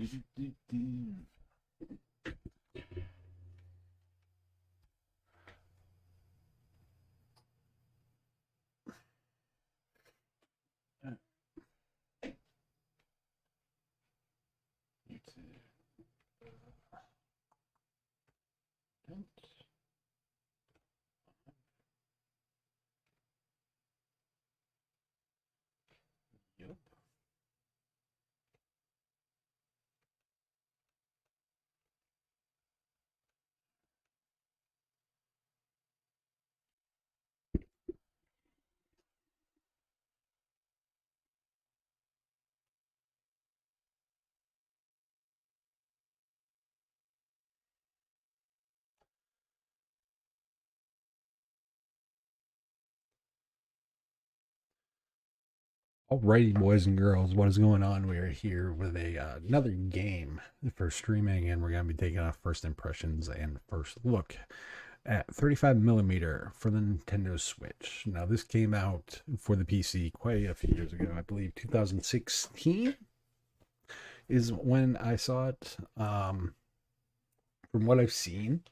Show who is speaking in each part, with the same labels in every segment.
Speaker 1: Yep. Alrighty, boys and girls, what is going on? We are here with another game for streaming, and we're going to be taking off first impressions and first look at 35 millimeter for the Nintendo Switch. Now, this came out for the PC quite a few years ago. I believe 2016 is when I saw it. From what I've seen,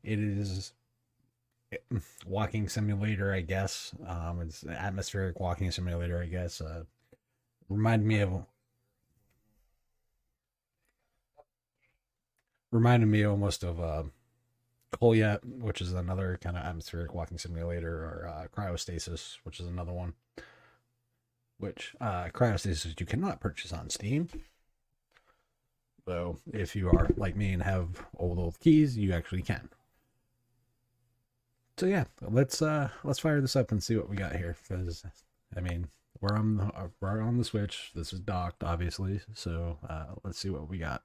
Speaker 1: it is walking simulator, I guess. It's an atmospheric walking simulator, I guess. Reminded me almost of Kolyat, which is another kind of atmospheric walking simulator, or Cryostasis, which is another one. Which Cryostasis you cannot purchase on Steam. So if you are like me and have old keys, you actually can. So yeah, let's fire this up and see what we got here. Because I mean, we're on the Switch. This is docked, obviously. So let's see what we got.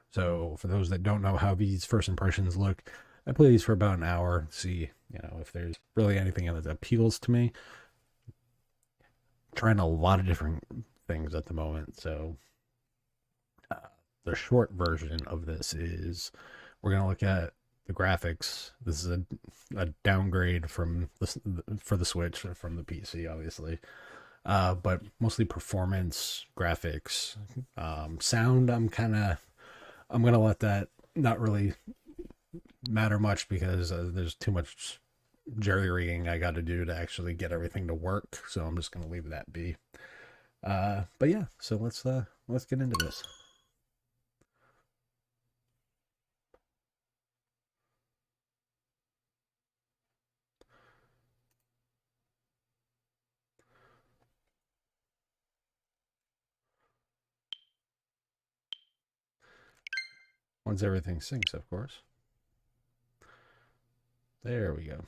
Speaker 1: So for those that don't know how these first impressions look, I play these for about an hour. See, if there's really anything that appeals to me. I'm trying a lot of different things at the moment. So the short version of this is we're gonna look at the graphics. This is a downgrade from for the Switch from the PC, obviously, but mostly performance, graphics, sound. I'm gonna let that not really matter much because there's too much jerry rigging I got to do to actually get everything to work. So I'm just gonna leave that be. But yeah, so let's get into this. Once everything syncs, of course. There we go.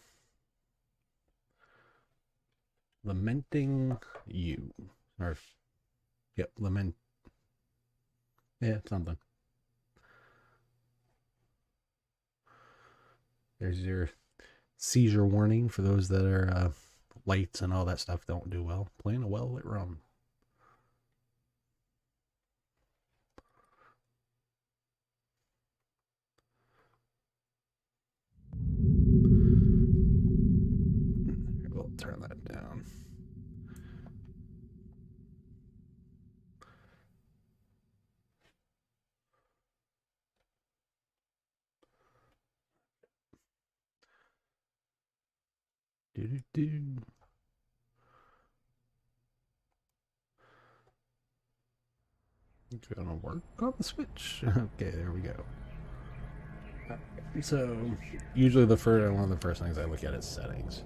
Speaker 1: Lamenting You. Or, yep, lament. Yeah, something. There's your seizure warning for those that are lights and all that stuff don't do well. Playing a well-lit rum. We'll turn that down. Do. Gonna work on the Switch. Okay, there we go. So, usually one of the first things I look at is settings.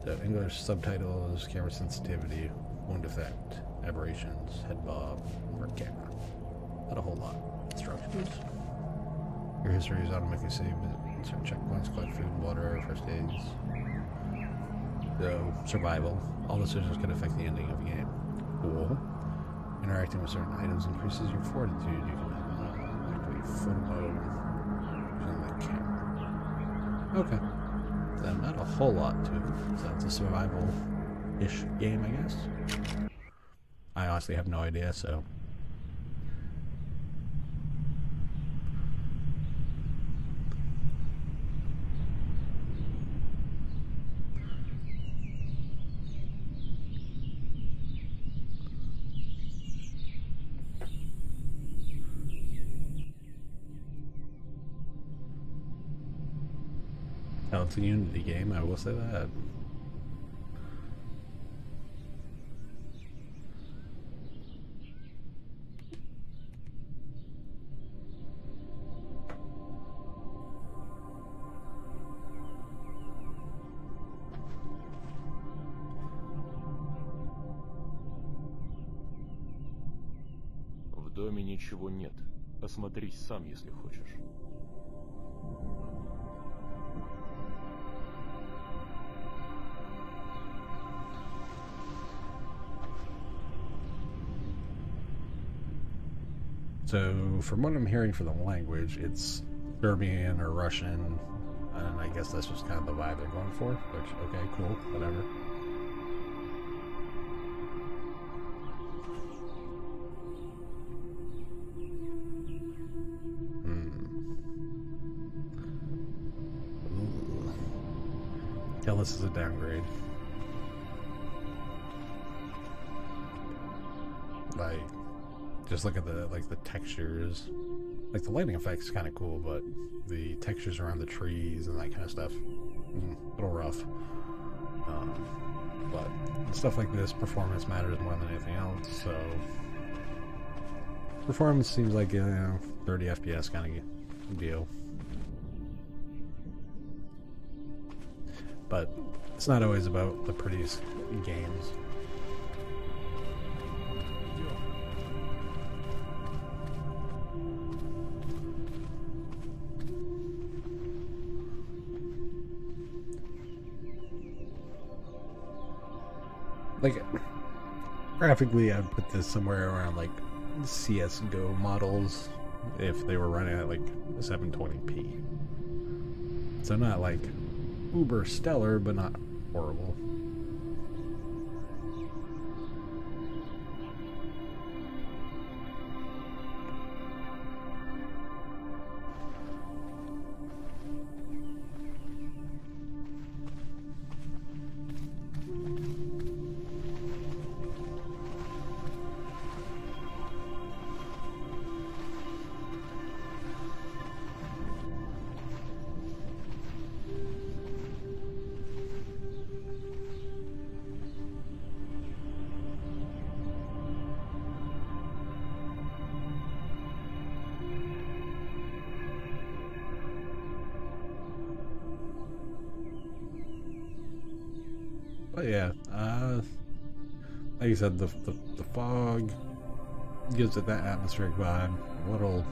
Speaker 1: So, English subtitles, camera sensitivity, wound effect, aberrations, head bob, work camera. Not a whole lot. Instructions. Your history is automatically saved at certain checkpoints, collect food, water, first aids. So, survival. All decisions can affect the ending of the game. Cool. Interacting with certain items increases your fortitude. You can activate photo mode using the camera. Okay. Then not a whole lot to it. So it's a survival-ish game, I guess. I honestly have no idea, so... Oh, it's a Unity game, I will say that.
Speaker 2: В доме ничего нет. Осмотрись сам, если хочешь.
Speaker 1: So, from what I'm hearing from the language, it's Serbian or Russian, and I guess that's just kind of the vibe they're going for, which, okay, cool, whatever. Tell this is a downgrade. Like, just look at the textures. Like, the lighting effect's kind of cool, but the textures around the trees and that kind of stuff, a little rough. But stuff like this, performance matters more than anything else, so performance seems like, 30 FPS kind of deal. But it's not always about the prettiest games. Like, graphically, I'd put this somewhere around like CS:GO models if they were running at like 720p. So not like uber stellar, but not horrible. But yeah, like you said, the fog gives it that atmospheric vibe. A little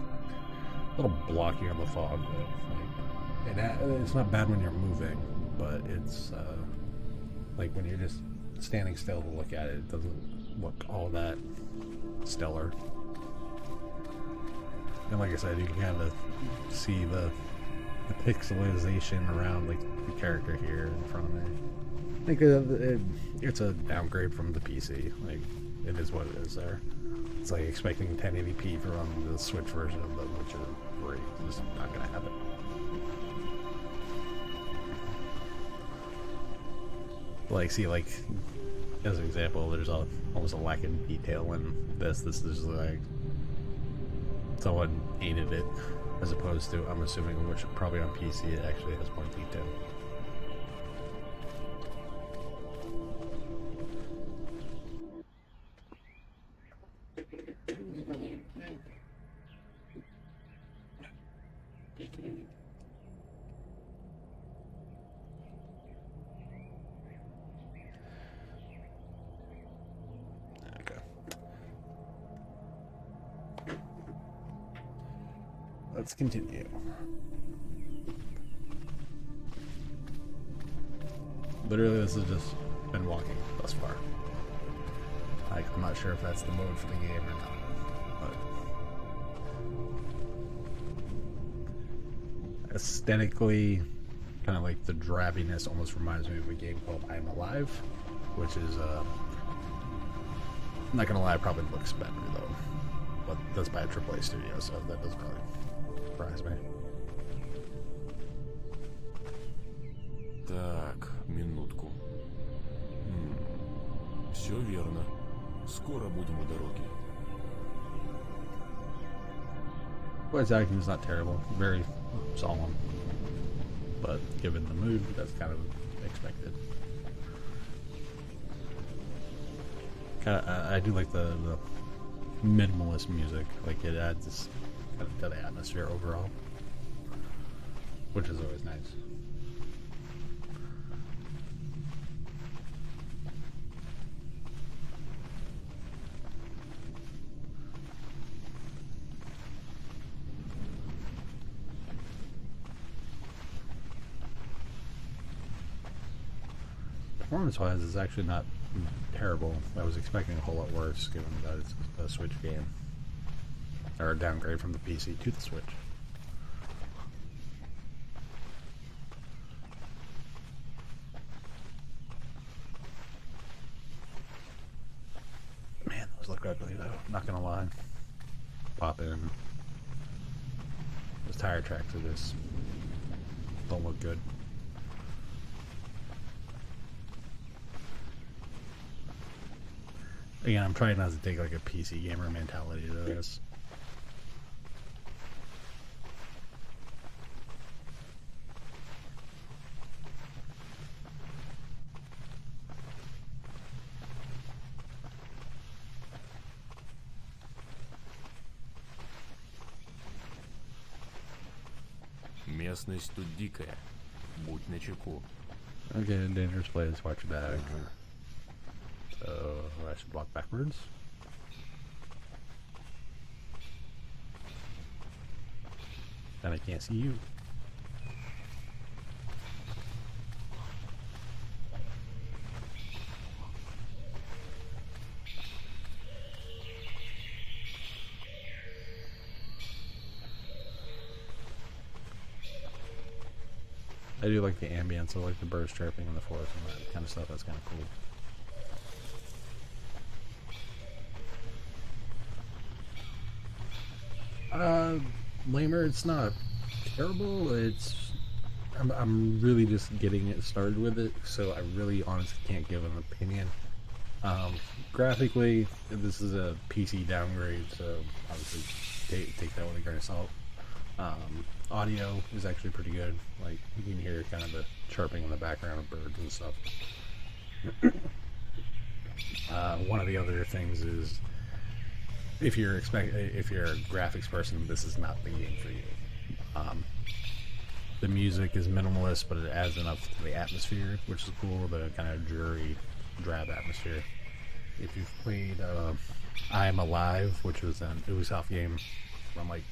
Speaker 1: blocky on the fog, but like, it's not bad when you're moving, but it's like when you're just standing still to look at it, it doesn't look all that stellar. And like I said, you can kind of see the pixelization around like the character here in front of me. Like it's a downgrade from the PC. Like, it is what it is there. It's like expecting 1080p from the Switch version of The Witcher 3. It's just not gonna happen. Like, see, like, as an example, there's almost a lack of detail in this. This is like someone painted it, as opposed to, I'm assuming, which probably on PC it actually has more detail. Let's continue. Literally, this has just been walking thus far. Like, I'm not sure if that's the mode for the game or not, but aesthetically, kind of like the drabbiness almost reminds me of a game called I'm Alive, which is, I'm not gonna lie, probably looks better though. But that's by a AAA studio, so that does probably surprise me.
Speaker 2: Так, минутку. Все верно. Скоро будем у дороги.
Speaker 1: Voice acting is not terrible. Very solemn. but given the mood, that's kind of expected. I do like the minimalist music. Like it adds this kind of to the atmosphere overall, which is always nice. Performance-wise, it's actually not terrible. I was expecting a whole lot worse, given that it's a Switch game, or a downgrade from the PC to the Switch. Man, those look ugly though. Not gonna lie. Pop in. Those tire tracks are just don't look good. Again, I'm trying not to take like a PC gamer mentality to this.
Speaker 2: Местность тут дикая. Будь начеку.
Speaker 1: Okay, dangerous place, watch your back. So I should walk backwards. And I can't see you. I do like the ambience. I like the birds chirping in the forest and that kind of stuff. That's kind of cool. Lamer, it's not terrible. I'm really just getting it started with it, so I really honestly can't give an opinion. Graphically, this is a PC downgrade, so obviously take that with a grain of salt. Audio is actually pretty good. Like you can hear kind of the chirping in the background of birds and stuff. One of the other things is if you're a graphics person, this is not the game for you. The music is minimalist, but it adds enough to the atmosphere, which is cool. The kind of dreary, drab atmosphere. If you've played I Am Alive, which was an Ubisoft game from like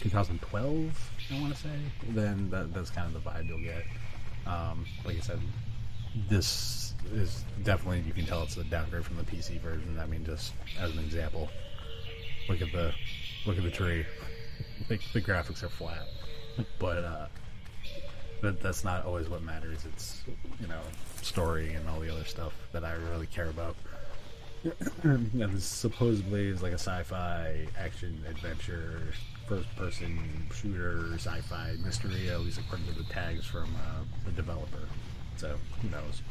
Speaker 1: 2012, I want to say, then that's kind of the vibe you'll get. Like I said, this is definitely, you can tell it's a downgrade from the PC version. I mean, just as an example, look at the tree. Like the graphics are flat, but that's not always what matters. It's, you know, story and all the other stuff that I really care about. And this supposedly is like a sci-fi action adventure first-person shooter sci-fi mystery, at least according to the tags from the developer. So who knows?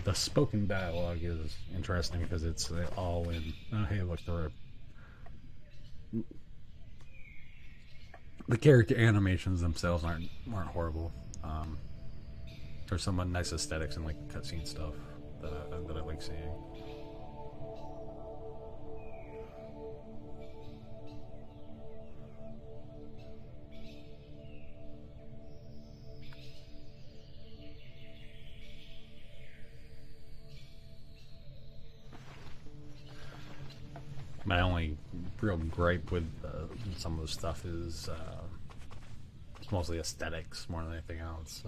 Speaker 1: The spoken dialogue is interesting because it's all in. Oh, hey, look, the character animations themselves aren't horrible. There's some nice aesthetics and like cutscene stuff that I like seeing. My only real gripe with some of the stuff is it's mostly aesthetics more than anything else.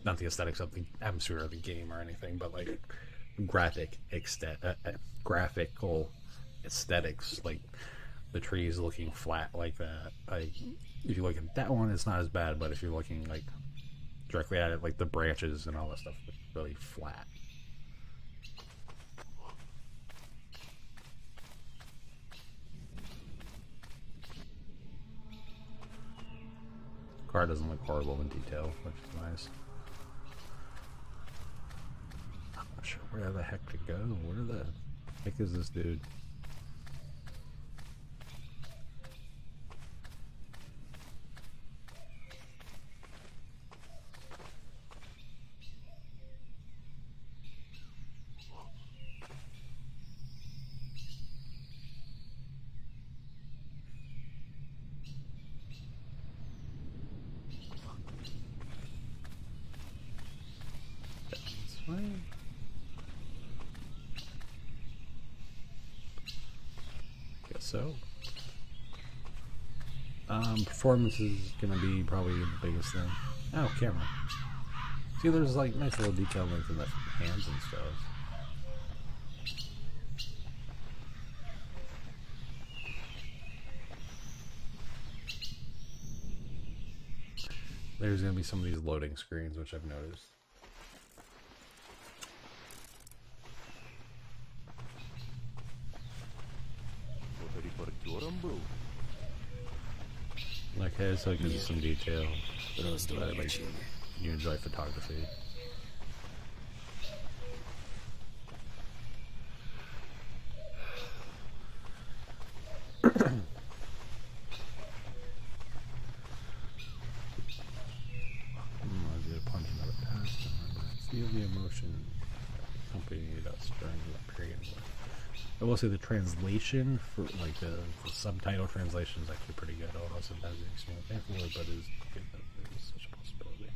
Speaker 1: Not the aesthetics of the atmosphere of the game or anything, but like graphical aesthetics, like the trees looking flat like that. Like if you look at that one, it's not as bad, but if you're looking like directly at it, like the branches and all that stuff, look really flat. car doesn't look horrible in detail, which is nice. I'm not sure where the heck to go. Where the heck is this dude? Guess so. Performance is gonna be probably the biggest thing. Oh, camera. See, there's like nice little detail into the hands and stuff. There's gonna be some of these loading screens, which I've noticed. Okay, so it gives you some detail. Like, you enjoy photography. Feel the emotion accompanied us during the period. I will say the translation for like the subtitle translation is actually pretty good. Although sometimes it makes me uncomfortable, but it's good that there's such a possibility.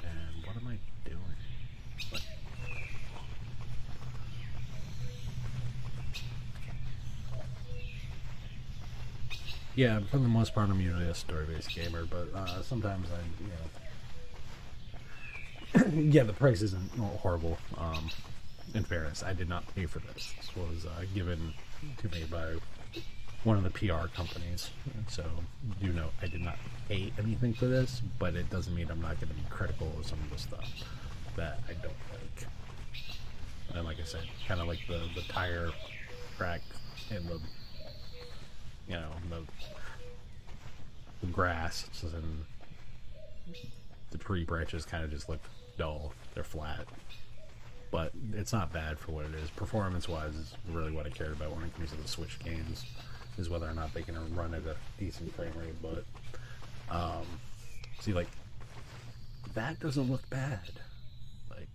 Speaker 1: And what am I doing? What? Yeah, for the most part, I'm usually a story-based gamer, but sometimes yeah, the price isn't horrible. In fairness, I did not pay for this. This was given to me by one of the PR companies. And so, you know, I did not pay anything for this, but it doesn't mean I'm not going to be critical of some of the stuff that I don't like. And like I said, kind of like the tire track and the, you know, the grass and the tree branches kind of just look dull. They're flat. But it's not bad for what it is. Performance-wise is really what I cared about when it comes to the Switch games, is whether or not they can run at a decent frame rate. But, see, like, that doesn't look bad. Like,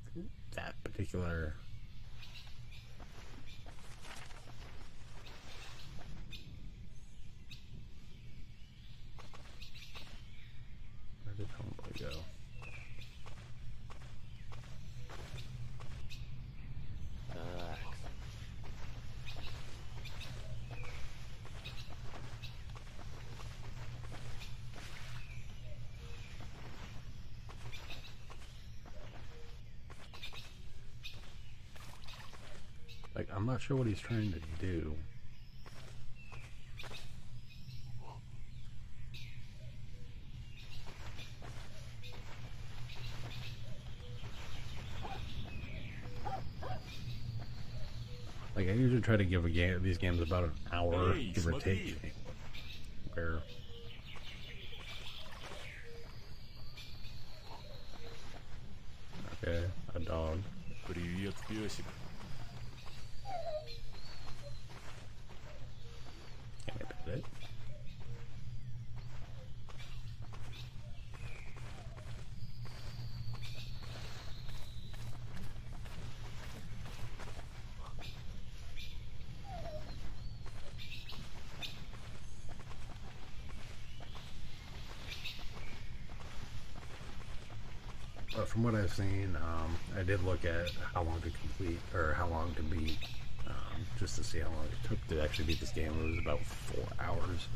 Speaker 1: that particular... Where did Homeboy go? Like, I'm not sure what he's trying to do. Like, I usually try to give these games about an hour, give or take. Where... Okay, a dog.
Speaker 2: Привет, песик.
Speaker 1: Can I pet it? But from what I've seen, I did look at how long to complete, or how long to beat, just to see how long it took to actually beat this game. It was about 4 hours,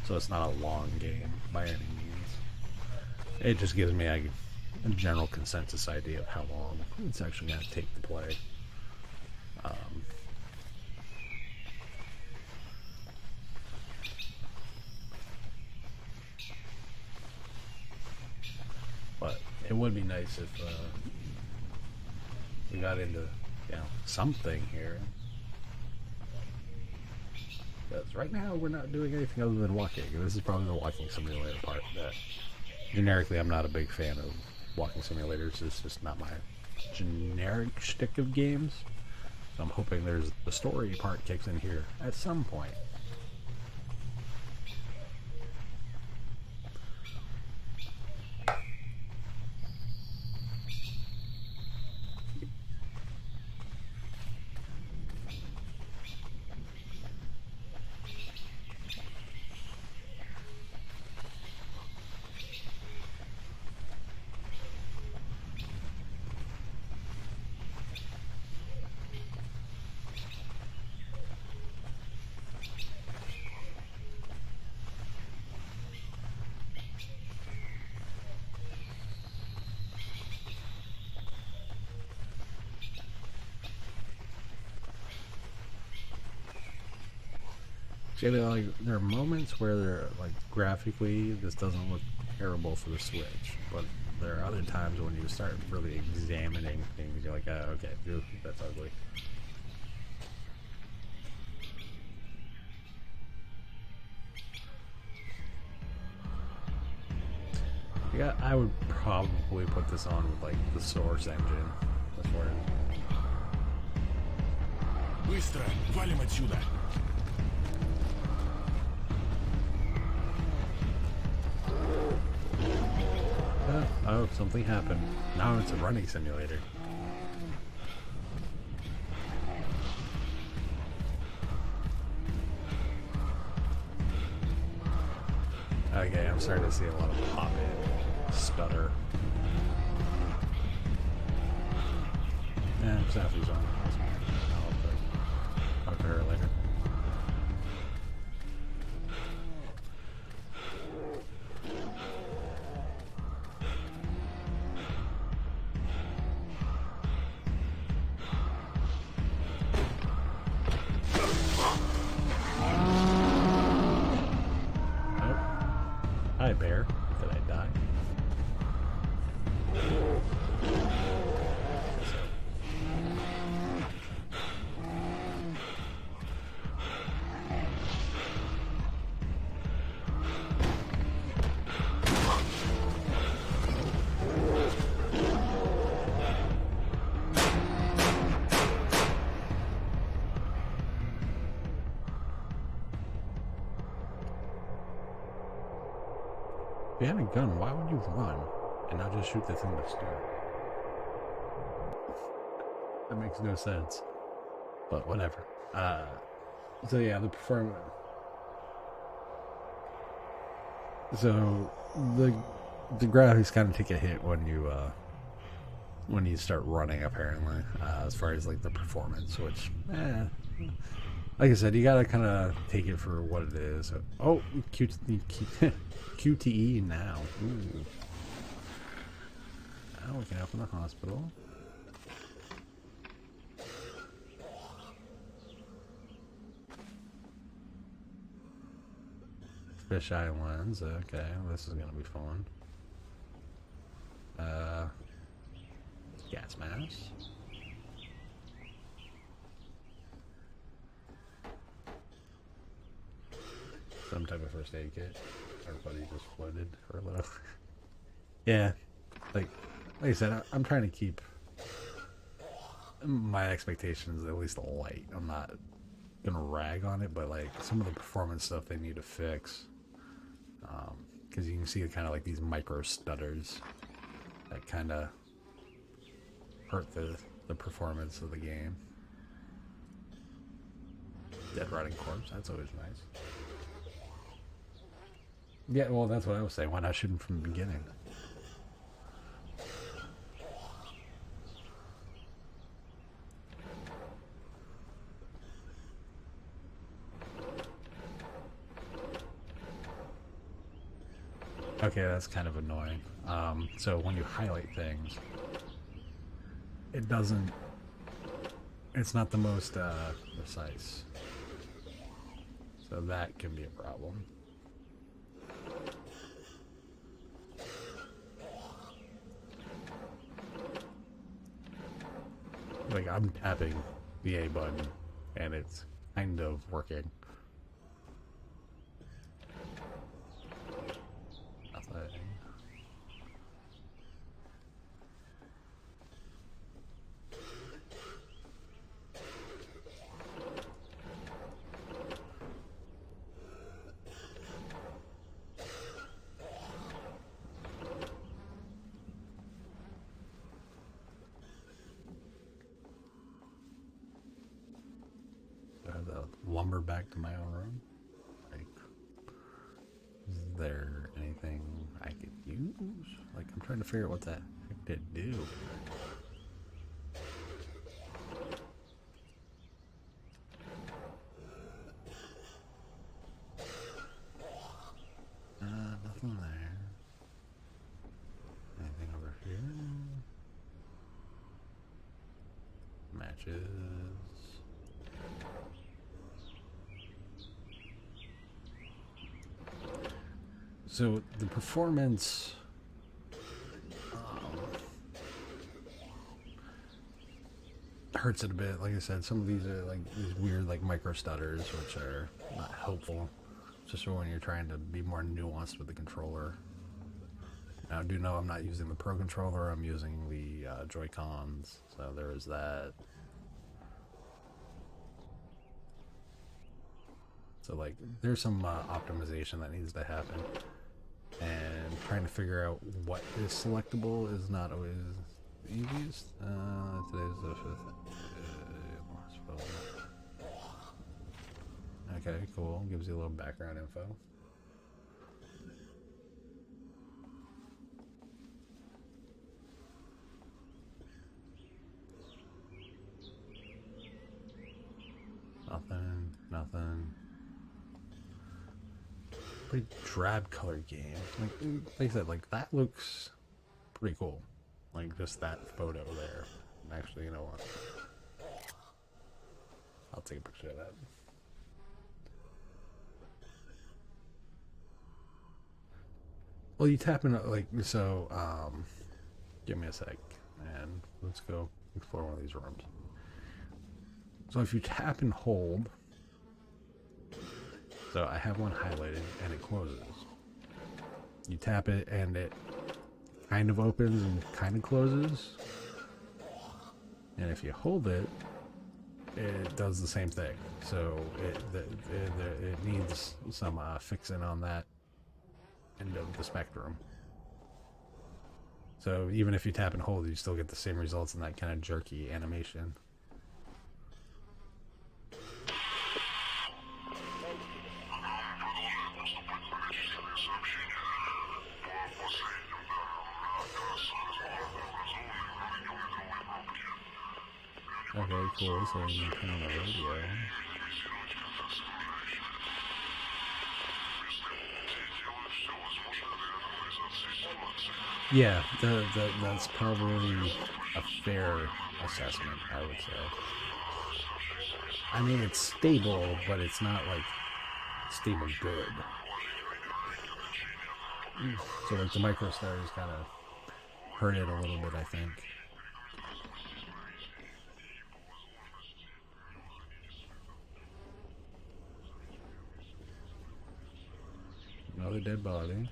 Speaker 1: so it's not a long game by any means. It just gives me a general consensus idea of how long it's actually going to take to play. But it would be nice if we got into, you know, something here. That's right now we're not doing anything other than walking. This is probably the walking simulator part that generically I'm not a big fan of walking simulators. It's just not my generic shtick of games. So I'm hoping there's the story part kicks in here at some point. See, like, there are moments where they're like graphically this doesn't look terrible for the Switch, but there are other times when you start really examining things, you're like, oh, okay, dude, that's ugly. Yeah, I would probably put this on with like the Source engine. That's where.
Speaker 3: Быстро, валим отсюда!
Speaker 1: Oh, something happened. Now it's a running simulator. Okay, I'm starting to see a lot of pop-in, stutter. Yeah, Safi's on. I'll talk to her later. Hi, bear. Did I die? If you had a gun, why would you run and not just shoot the thing to start? That makes no sense. But whatever. So yeah, the performance. So the graphics kind of take a hit when you start running. Apparently, as far as like the performance, which, like I said, you gotta kind of take it for what it is. Oh, QTE now. Ooh. Now we can open the hospital. Fish Islands. Okay, this is gonna be fun. Gas mask. Some type of first aid kit. Everybody just floated for a little. Yeah, like I said, I'm trying to keep my expectations at least light. I'm not gonna rag on it, but like some of the performance stuff they need to fix, because you can see kind of like these micro stutters that kind of hurt the performance of the game. Dead rotting corpse, that's always nice. Yeah, well, that's what I was saying. Why not shoot him from the beginning? Okay, that's kind of annoying. So when you highlight things, it doesn't... It's not the most precise. So that can be a problem. Like, I'm tapping the A button, and it's kind of working. lumber back to my own room. Like, is there anything I could use? Like, I'm trying to figure out what the heck to do. Nothing there. Anything over here? Matches. So the performance hurts it a bit. Like I said, some of these are like these weird like micro stutters, which are not helpful, just for when you're trying to be more nuanced with the controller. Now, I do know I'm not using the Pro controller. I'm using the Joy-Cons, so there is that. So like, there's some optimization that needs to happen, and trying to figure out what is selectable is not always the easiest. Today's the 5th. Okay, cool. Gives you a little background info. Nothing. Pretty drab colored game. Like I said, like that looks pretty cool. Like just that photo there. Actually, you know what? I'll take a picture of that. Well, you tap in like so. Give me a sec, and let's go explore one of these rooms. So if you tap and hold, so I have one highlighted and it closes. You tap it and it kind of opens and kind of closes. And if you hold it, it does the same thing. So it needs some fixing on that end of the spectrum. So even if you tap and hold, you still get the same results in that kind of jerky animation. Okay, cool. So you can turn on the radio. Yeah, that's probably a fair assessment, I would say. I mean, it's stable, but it's not like stable good. So like the micro stars kind of hurt it a little bit, I think. Another dead body.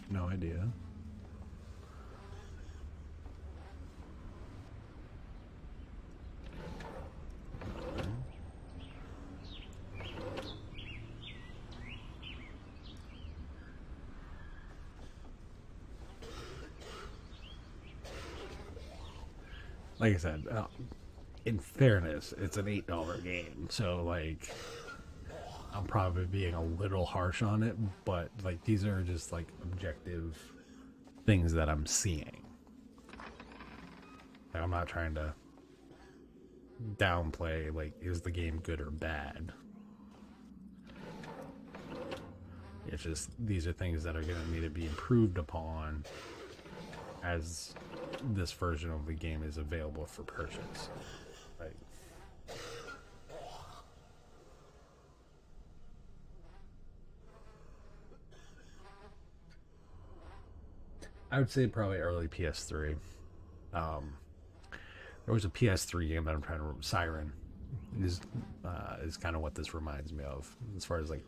Speaker 1: No idea. Like I said, in fairness, it's an $8 game, so like I'm probably being a little harsh on it, but like these are just like objective things that I'm seeing. Like, I'm not trying to downplay like is the game good or bad. It's just these are things that are going to need to be improved upon as this version of the game is available for purchase. Right. I would say probably early PS3. There was a PS3 game that I'm trying to remember. Siren is kind of what this reminds me of, as far as like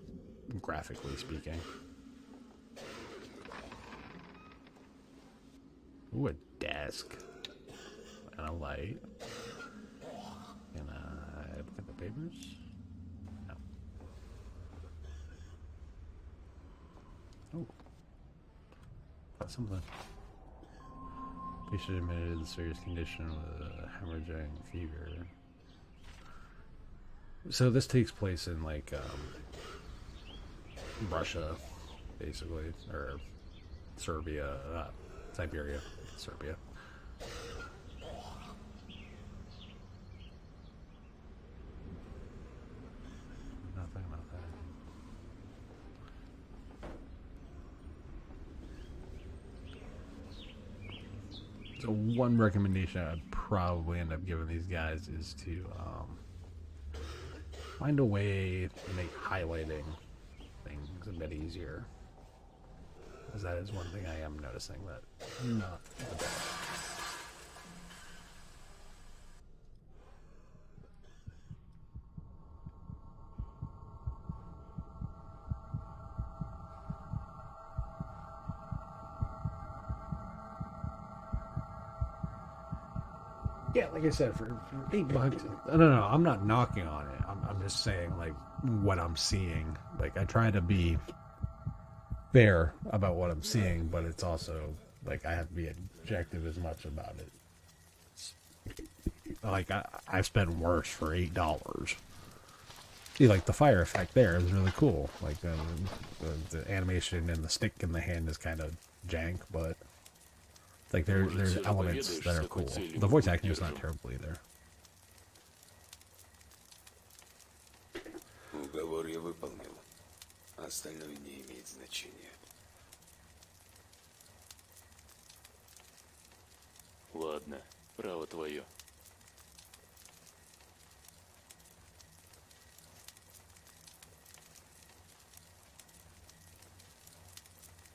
Speaker 1: graphically speaking. Ooh, a desk and a light. And look at No. Oh. Got something. Patient admitted serious condition with a hemorrhaging fever. So this takes place in like Russia, basically, or Serbia, Siberia, Serbia. Nothing. So one recommendation I'd probably end up giving these guys is to find a way to make highlighting things a bit easier. Because that is one thing I am noticing that not the best. Yeah, like I said, for $8, no, I'm not knocking on it. I'm just saying, like, what I'm seeing. Like, I try to be fair about what I'm seeing, but it's also, like, I have to be objective as much about it. Like, I've spent worse for $8. See, like, the fire effect there is really cool. Like, the animation and the stick in the hand is kind of jank, but like there's elements that are cool. The voice acting is not terrible either.
Speaker 4: Уговор я выполнил. Остальное не имеет значения.
Speaker 2: Ладно, право твое.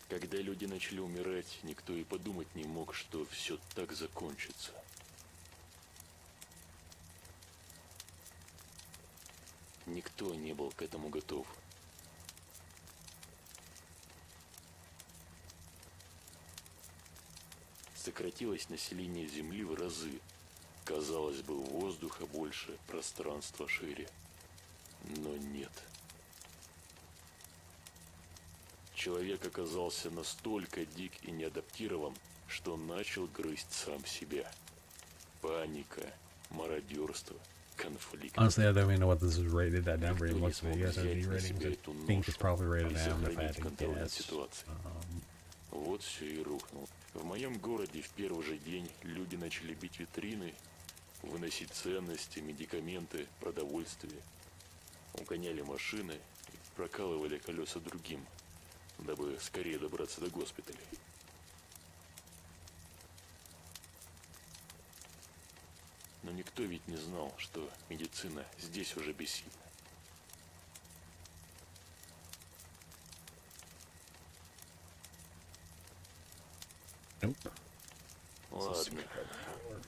Speaker 2: Когда люди начали умирать, никто и подумать не мог, что все так закончится. Никто не был к этому готов. Сократилось население Земли в разы. Казалось бы, воздуха больше, пространства шире. Но нет. Человек оказался настолько дик и неадаптирован, что начал грызть сам себя. Паника, мародерство, конфликт.
Speaker 1: Honestly, I don't even know what this is rated at. Never even looked at the USRD ratings. I think it's probably rated M if I had to guess.
Speaker 2: Вот все и рухнуло. В моем городе в первый же день люди начали бить витрины, выносить ценности, медикаменты, продовольствие. Угоняли машины и прокалывали колеса другим, дабы скорее добраться до госпиталей. Но никто ведь не знал, что медицина здесь уже бессильна.
Speaker 1: Nope.
Speaker 2: Ладно,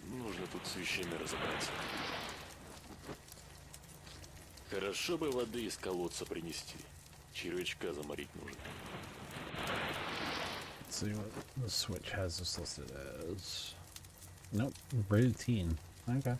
Speaker 2: нужно тут с вещами разобраться. Хорошо бы воды из колодца принести. Червячка заморить нужно.
Speaker 1: Let's see what the Switch has this listed as. Nope, rated teen. Okay.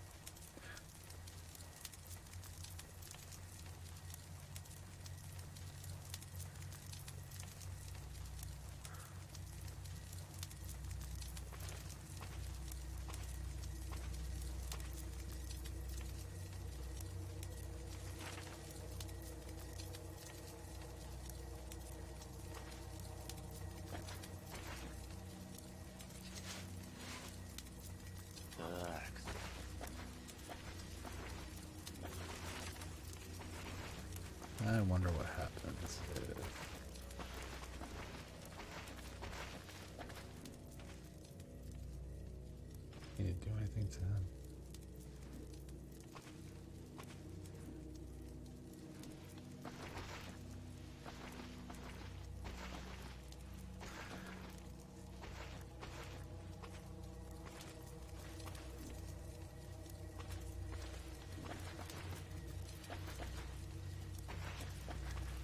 Speaker 1: I wonder what happens if... Can you do anything to him?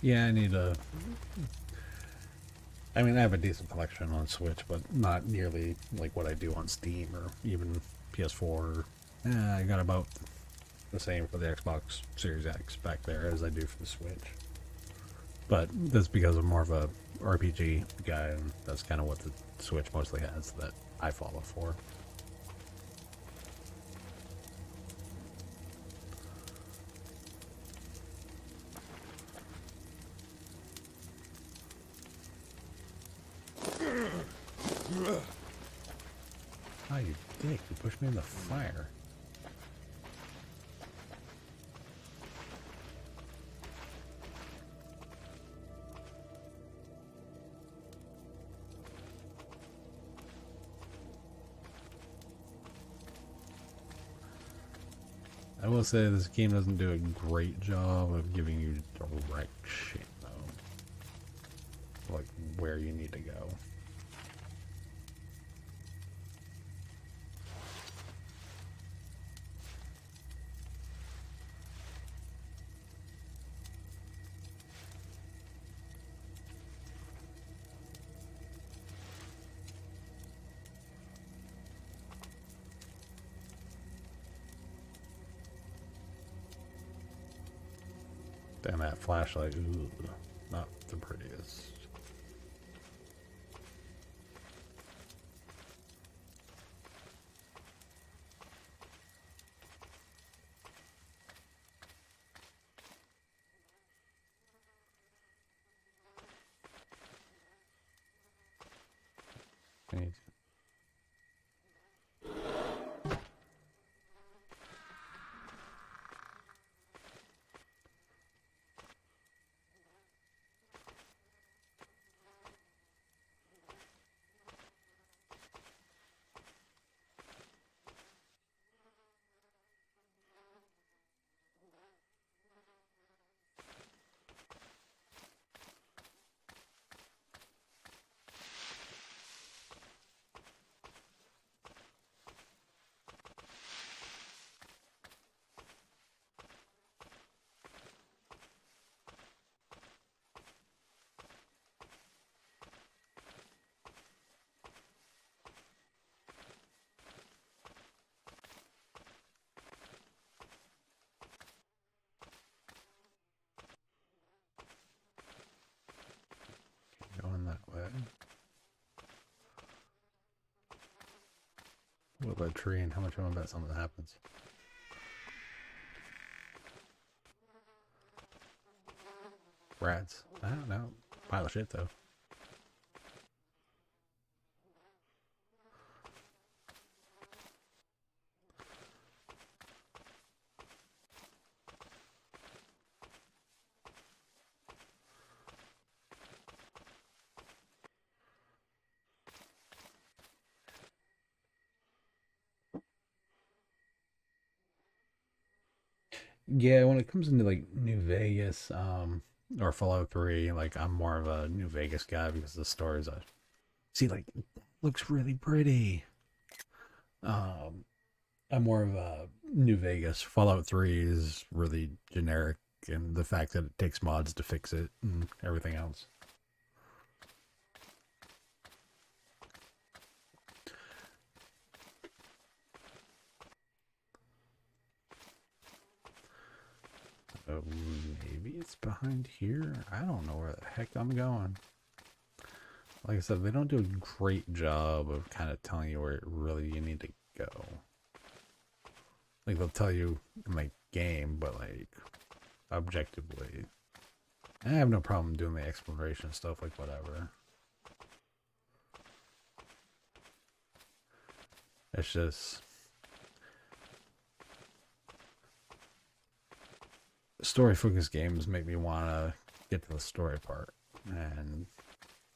Speaker 1: Yeah, I need a... I mean, I have a decent collection on Switch, but not nearly like what I do on Steam or even PS4. I got about the same for the Xbox Series X back there as I do for the Switch. But that's because I'm more of a RPG guy, and that's kind of what the Switch mostly has that I follow for. Oh, you dick. You pushed me in the fire. I will say this game doesn't do a great job of giving you direct shit, though. Like, where you need to go. Damn, that flashlight, ooh, not the prettiest. Need going that way. What about a tree and how much I want to bet something happens? Rats. I don't know. Pile of shit, though. Yeah, when it comes into like New Vegas, or Fallout 3, like I'm more of a New Vegas guy because the stories I see like looks really pretty. Um, I'm more of a New Vegas. Fallout 3 is really generic, and the fact that it takes mods to fix it and everything else. Maybe it's behind here. I don't know where the heck I'm going. Like I said, they don't do a great job of kind of telling you where really you need to go. Like they'll tell you in like game, but like objectively, I have no problem doing the exploration stuff. Like whatever. It's just story focused games make me want to get to the story part, and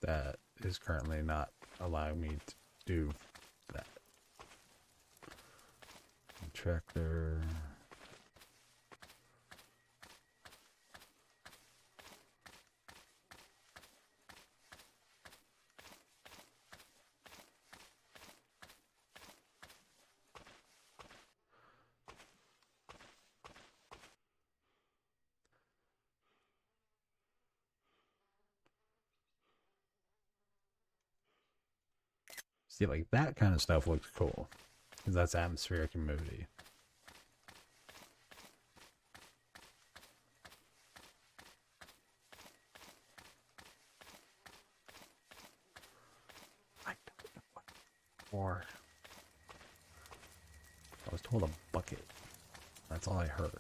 Speaker 1: that is currently not allowing me to do that. Tractor. See, like that kind of stuff looks cool because that's atmospheric and moody. before? I was told a bucket. That's all I heard.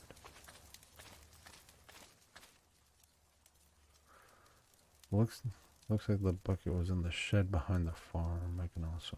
Speaker 1: Looks like the bucket was in the shed behind the farm. I can also...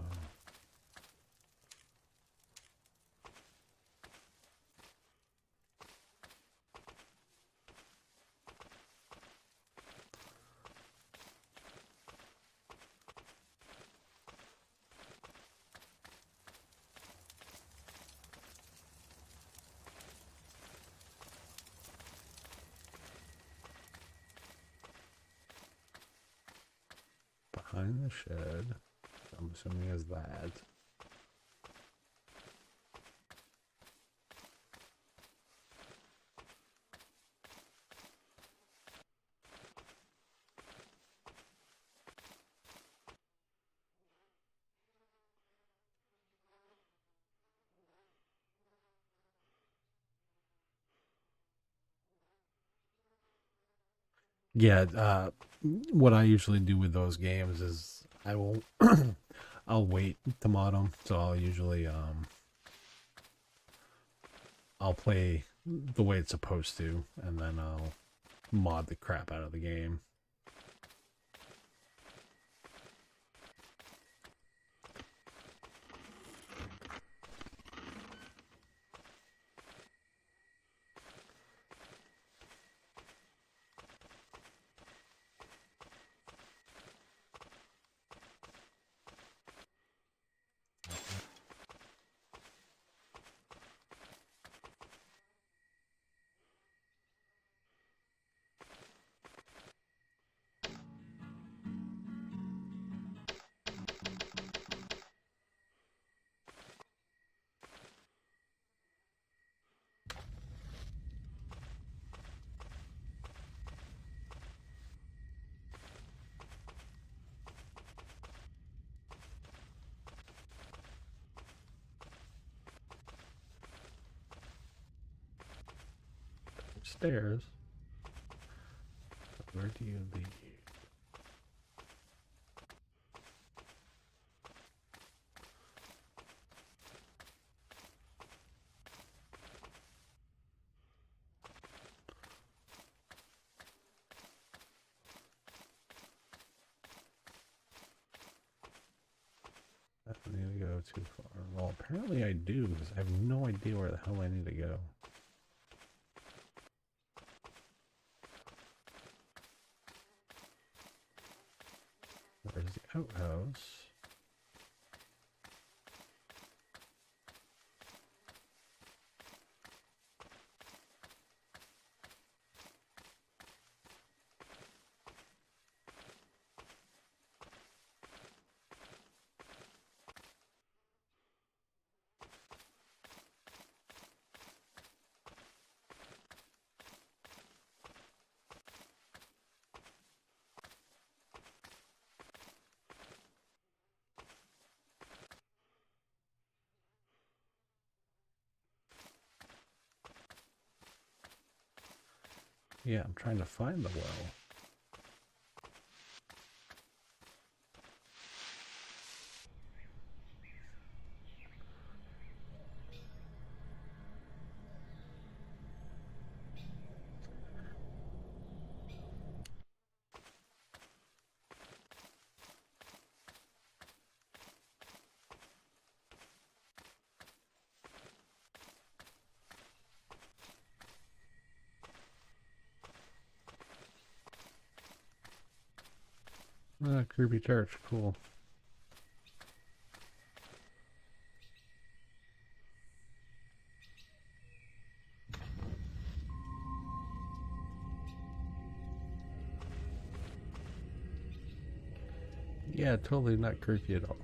Speaker 1: Behind the shed. I'm assuming is that. Yeah, what I usually do with those games is I will I'll wait to mod them. So I'll usually I'll play the way it's supposed to, and then I'll mod the crap out of the game. Stairs. Where do you lead? I don't need to go too far. Well, apparently I do, because I have no idea where the hell I need to go. Where's the outhouse? Yeah, I'm trying to find the well. Ah, creepy church, cool. Yeah, totally not creepy at all.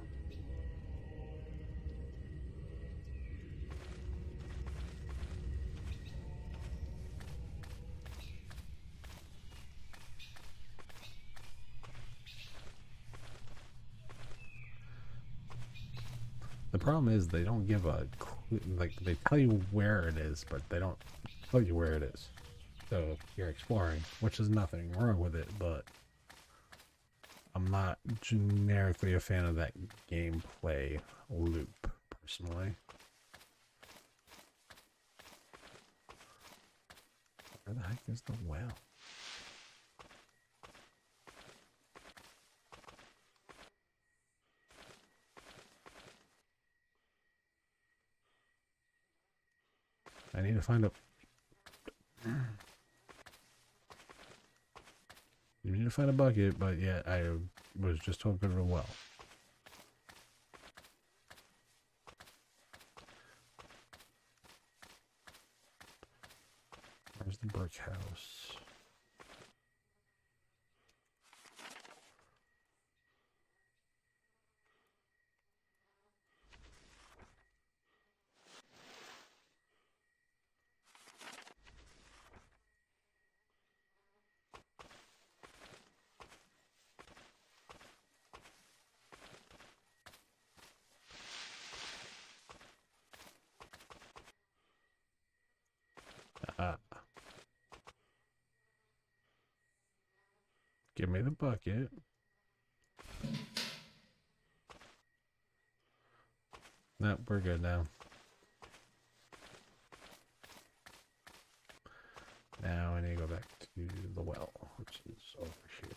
Speaker 1: The problem is they don't give a clue, like they tell you where it is, but they don't tell you where it is. So you're exploring, which is nothing wrong with it, but I'm not generically a fan of that gameplay loop, personally. Where the heck is the well? I need to find a... You need to find a bucket, but yet I was just told to go to a well. Where's the brick house? Give me the bucket. Nope, we're good now. Now I need to go back to the well, which is over here.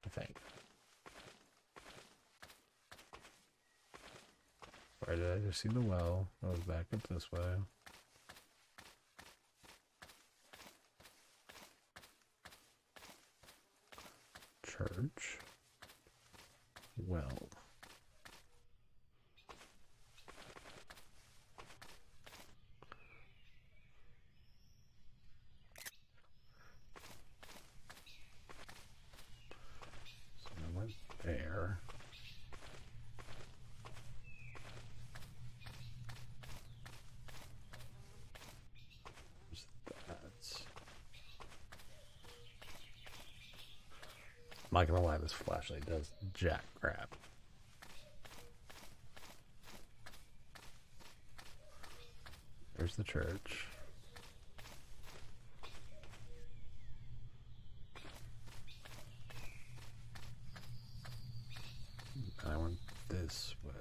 Speaker 1: I think. Where did I just see the well? I was back up this way. Church. Well. So I went there. Where's that? I'm not gonna lie, this flashlight does jack crap. There's the church. I went this way.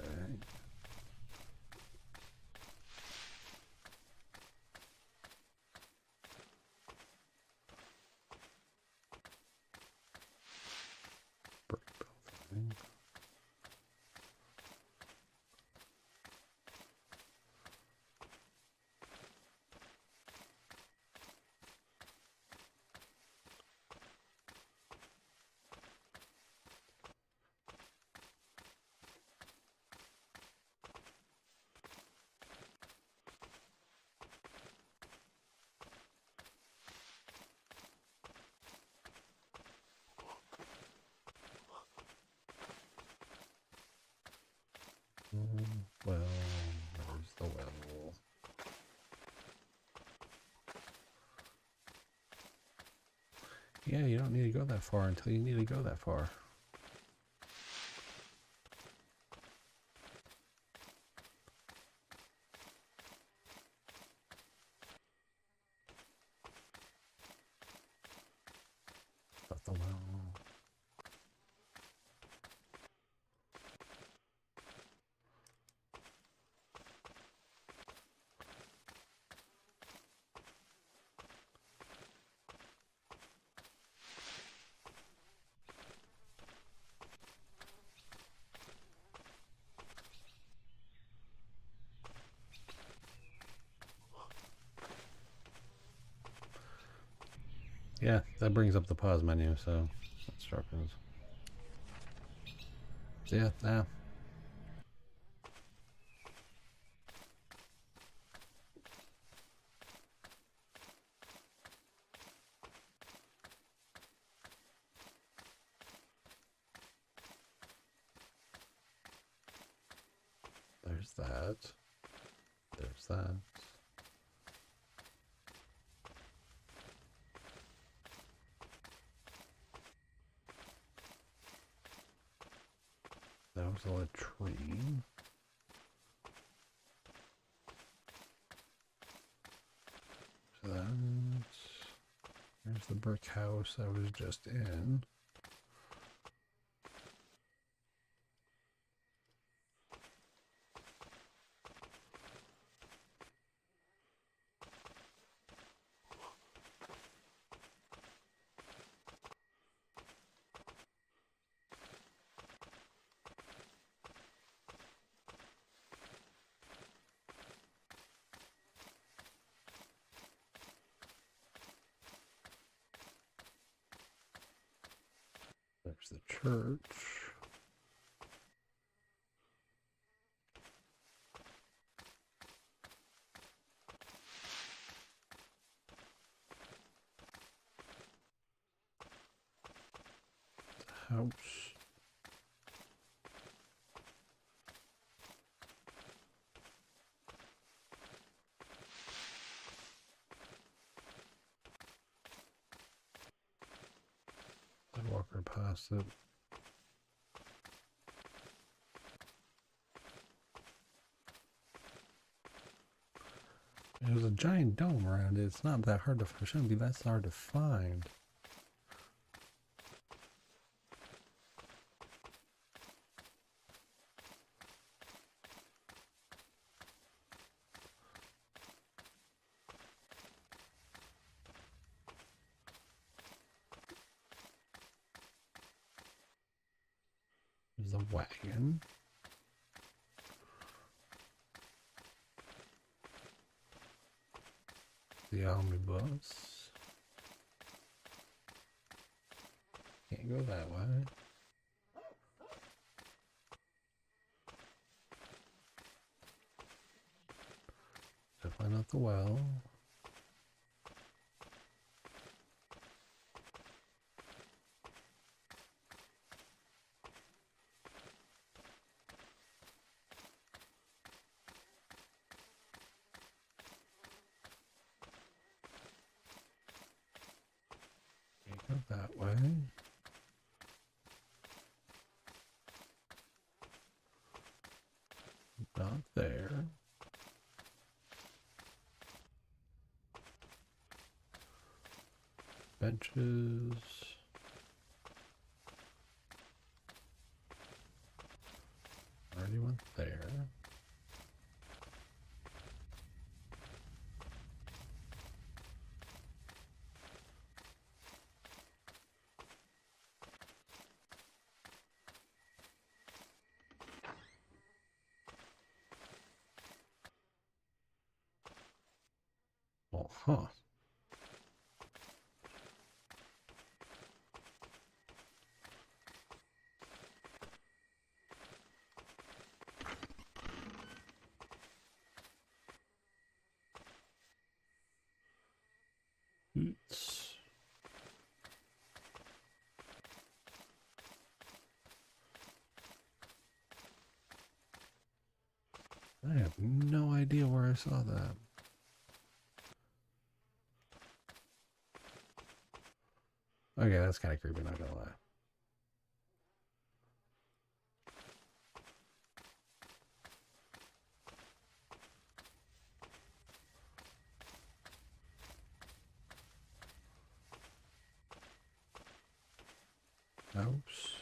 Speaker 1: Brick building. Well, there's the well. Yeah, you don't need to go that far until you need to go that far. But the well. Yeah, that brings up the pause menu, so instructions. So yeah, now. There's that. There's that. That was a latrine. the brick house I was just in. There's the church. The house. I walk right past it. There's a giant dome around it. It's not that hard to. It shouldn't be that hard to find. There's a wagon. The omnibus. Can't go that way. Definitely not the well. Can't go that way. Not there. Benches. Already went there. Oh, huh. Oops. I have no idea where I saw that. Okay, that's kind of creepy, not gonna lie. House.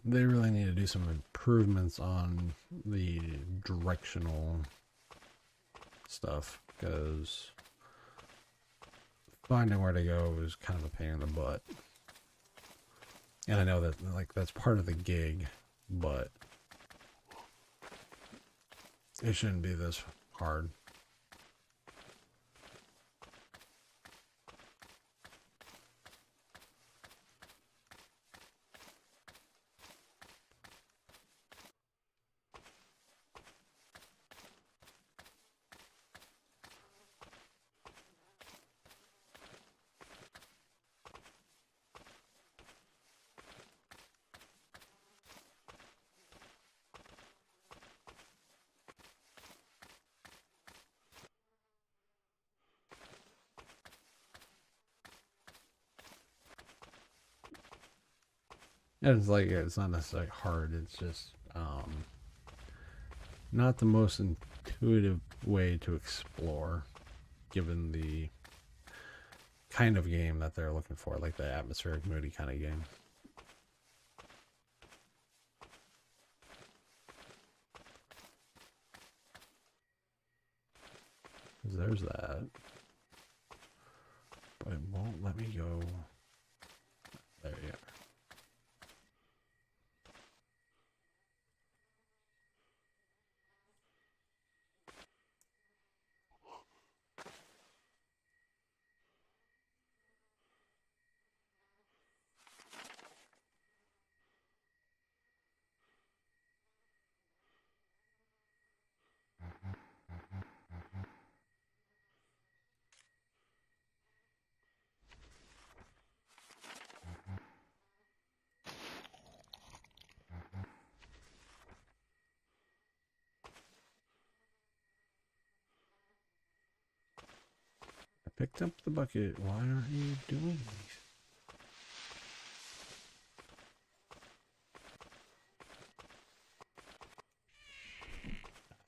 Speaker 1: They really need to do some improvements on the directional stuff, because finding where to go is kind of a pain in the butt. And I know that, like, that's part of the gig, but it shouldn't be this hard. And it's like it's not necessarily hard. It's just not the most intuitive way to explore, given the kind of game that they're looking for, like the atmospheric, moody kind of game. 'Cause there's that, but it won't let me go. There you go. I picked up the bucket. Why aren't you doing these?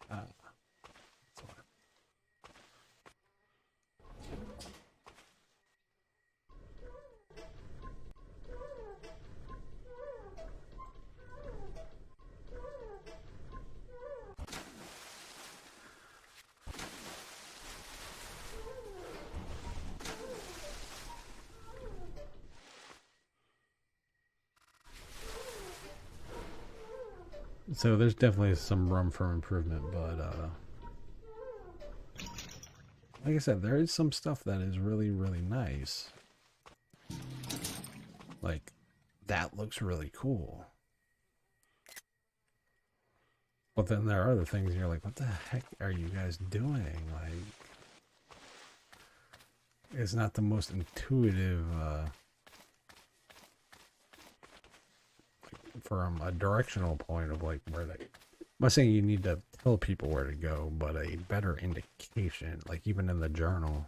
Speaker 1: Ah, that's why. So there's definitely some room for improvement, but like I said, there is some stuff that is really, really nice. Like, that looks really cool. But then there are other things you're like, what the heck are you guys doing? Like, it's not the most intuitive from a directional point of like where they. I'm not saying you need to tell people where to go, but a better indication, like even in the journal.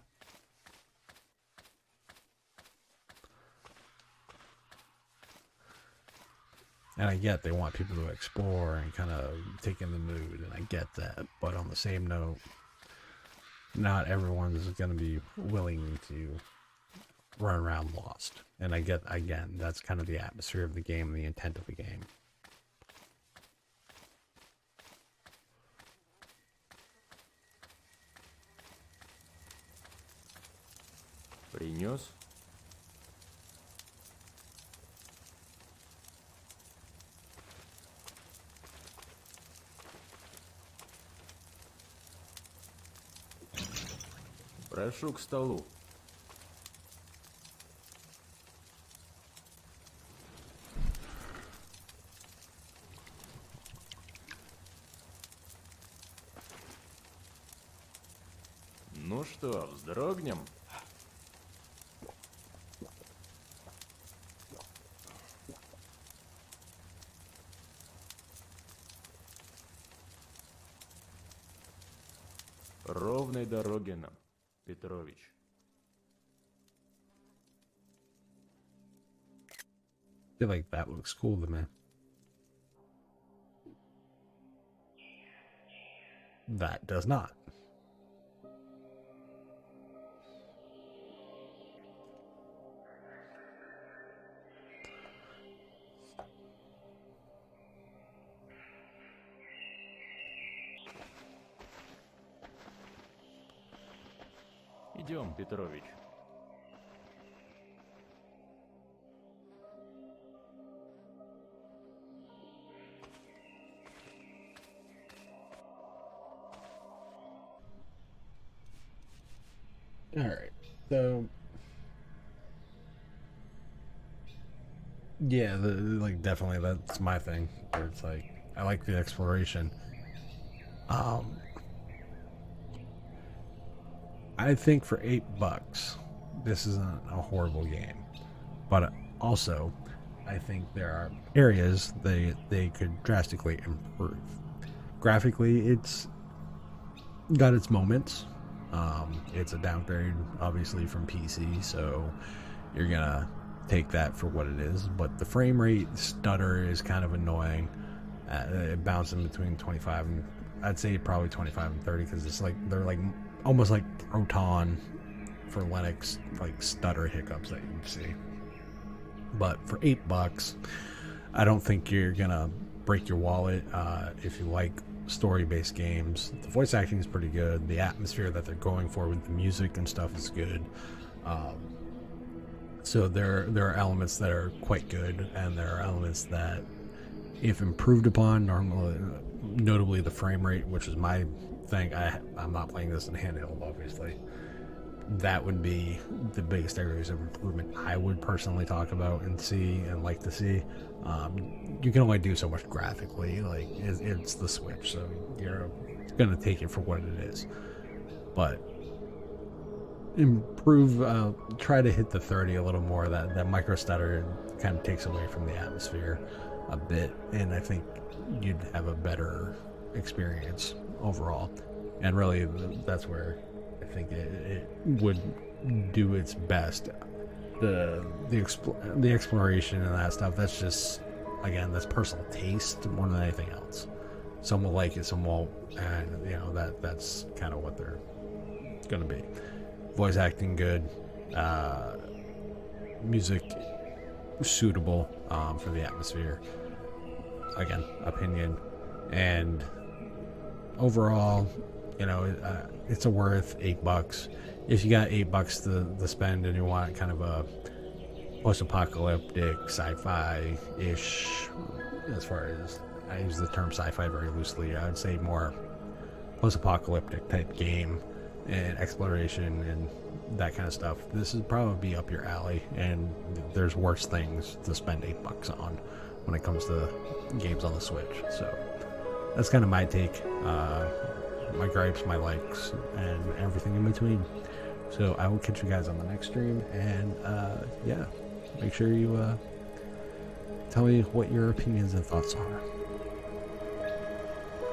Speaker 1: And I get they want people to explore and kind of take in the mood, and I get that. But on the same note, not everyone's going to be willing to run around lost. And I get, again, that's kind of the atmosphere of the game, the intent of the game.
Speaker 5: Принес? Прошу к столу. Ну что, вздрогнем? Ровной дороги нам, Петрович.
Speaker 1: I feel like that looks cool to me. That does not.
Speaker 5: Идем, Петрович.
Speaker 1: All right. So yeah, like definitely that's my thing. Where it's like I like the exploration. Um, I think for $8, this isn't a horrible game, but also I think there are areas they could drastically improve. Graphically, it's got its moments. It's a downgrade, obviously, from PC, so you're gonna take that for what it is. But the frame rate stutter is kind of annoying. It bounces in between 25 and I'd say probably 25 and 30 because it's like they're like almost like Proton for Linux, like stutter hiccups that you see. But for $8, I don't think you're gonna break your wallet if you like story-based games. The voice acting is pretty good. The atmosphere that they're going for with the music and stuff is good. So there are elements that are quite good, and there are elements that, if improved upon, notably the frame rate, which is my thing. I'm not playing this in handheld, obviously. That would be the biggest areas of improvement I would personally talk about and see and like to see. You can only do so much graphically, like it's the Switch, so you're gonna take it for what it is. But improve, try to hit the 30 a little more. That micro stutter kind of takes away from the atmosphere a bit, and I think you'd have a better experience overall. And really, that's where I think it would do its best. The exploration and that stuff, that's just, again, that's personal taste more than anything else. Some will like it, some won't, and that's kind of what they're gonna be. Voice acting good, music suitable for the atmosphere. Again, opinion, and overall, it's a worth $8. If you got $8 to spend and you want kind of a post-apocalyptic sci-fi-ish, as far as I use the term sci-fi very loosely, I would say more post-apocalyptic type game and exploration and that kind of stuff, this would probably be up your alley, and there's worse things to spend $8 on when it comes to games on the Switch. So that's kind of my take, my gripes, my likes, and everything in between. So I will catch you guys on the next stream, and yeah, make sure you tell me what your opinions and thoughts are.